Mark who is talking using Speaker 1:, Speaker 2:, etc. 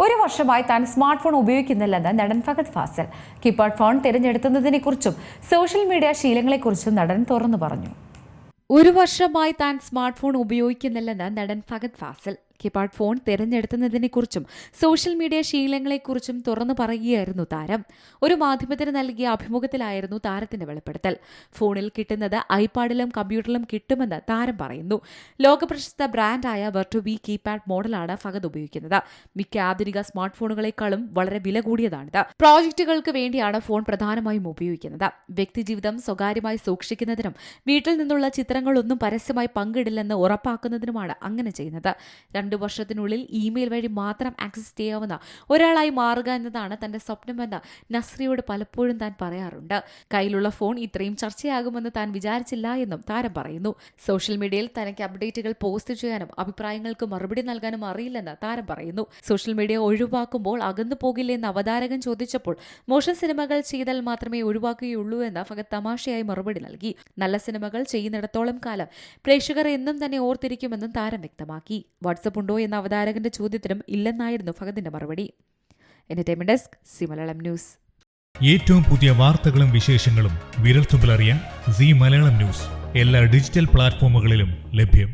Speaker 1: ഒരു വർഷമായി താൻ സ്മാർട്ട് ഫോൺ ഉപയോഗിക്കുന്നില്ലെന്ന് നടൻ ഫഹദ് ഫാസിൽ. കീപാഡ് ഫോൺ തിരഞ്ഞെടുക്കുന്നതിനെക്കുറിച്ചും സോഷ്യൽ മീഡിയ ശീലങ്ങളെക്കുറിച്ചും നടൻ തുറന്നു പറഞ്ഞു. ഒരു വർഷമായി താൻ സ്മാർട്ട് ഫോൺ ഉപയോഗിക്കുന്നില്ലെന്ന് നടൻ ഫഹദ് ഫാസിൽ. കീപാഡ് ഫോൺ തിരഞ്ഞെടുക്കുന്നതിനെക്കുറിച്ചും സോഷ്യൽ മീഡിയ ശീലങ്ങളെക്കുറിച്ചും തുറന്നു പറയുകയായിരുന്നു താരം. ഒരു മാധ്യമത്തിന് നൽകിയ അഭിമുഖത്തിലായിരുന്നു താരത്തിന്റെ വെളിപ്പെടുത്തൽ. ഫോണിൽ കിട്ടുന്നത് ഐപാഡിലും കമ്പ്യൂട്ടറിലും കിട്ടുമെന്ന് താരം പറയുന്നു. ലോകപ്രശസ്ത ബ്രാൻഡായ വെർട്ടുവി കീപാഡ് മോഡലാണ് ഫഹദ് ഉപയോഗിക്കുന്നത്. മിക്ക ആധുനിക സ്മാർട്ട് ഫോണുകളെക്കാളും വളരെ വില കൂടിയതാണിത്. പ്രോജക്റ്റുകൾക്ക് വേണ്ടിയാണ് ഫോൺ പ്രധാനമായും ഉപയോഗിക്കുന്നത്. വ്യക്തിജീവിതം സ്വകാര്യമായി സൂക്ഷിക്കുന്നതിനും വീട്ടിൽ നിന്നുള്ള ചിത്രങ്ങളൊന്നും പരസ്യമായി പങ്കിടില്ലെന്ന് ഉറപ്പാക്കുന്നതിനുമാണ് അങ്ങനെ ചെയ്യുന്നത്. 2 വർഷത്തിനുള്ളിൽ ഇമെയിൽ വഴി മാത്രം ആക്സസ് ചെയ്യാവുന്ന ഒരാളായി മാറുക എന്നതാണ് തന്റെ സ്വപ്നമെന്ന് നസ്രിയോട് പലപ്പോഴും താൻ പറയാറുണ്ട്. കയ്യിലുള്ള ഫോൺ ഇത്രയും ചർച്ചയാകുമെന്ന് താൻ വിചാരിച്ചില്ല എന്നും താരം പറയുന്നു. സോഷ്യൽ മീഡിയയിൽ തനിക്ക് അപ്ഡേറ്റുകൾ പോസ്റ്റ് ചെയ്യാനും അഭിപ്രായങ്ങൾക്ക് മറുപടി നൽകാനും അറിയില്ലെന്ന് താരം പറയുന്നു. സോഷ്യൽ മീഡിയ ഒഴിവാക്കുമ്പോൾ അകന്നു പോകില്ലെന്ന് അവതാരകൻ ചോദിച്ചപ്പോൾ മോശം സിനിമകൾ ചെയ്താൽ മാത്രമേ ഒഴിവാക്കുകയുള്ളൂ എന്ന് ഫഹദ് തമാശയായി മറുപടി നൽകി. നല്ല സിനിമകൾ ചെയ്യുന്നിടത്തോളം കാലം പ്രേക്ഷകർ എന്നും തന്നെ ഓർത്തിരിക്കുമെന്നും താരം വ്യക്തമാക്കി. വാട്സപ്പ് ഉണ്ടോ എന്ന അവതാരകന്റെ ചോദ്യത്തിനും ഇല്ലെന്നായിരുന്നു ഫഹദിന്റെ മറുപടി. Entertainment desk, C Malayalam news.
Speaker 2: ഏറ്റവും പുതിയ വാർത്തകളും വിശേഷങ്ങളും വിരൽത്തുമ്പിലറിയാൻ സി മലയാളം ന്യൂസ് എല്ലാ ഡിജിറ്റൽ പ്ലാറ്റ്ഫോമുകളിലും ലഭ്യം.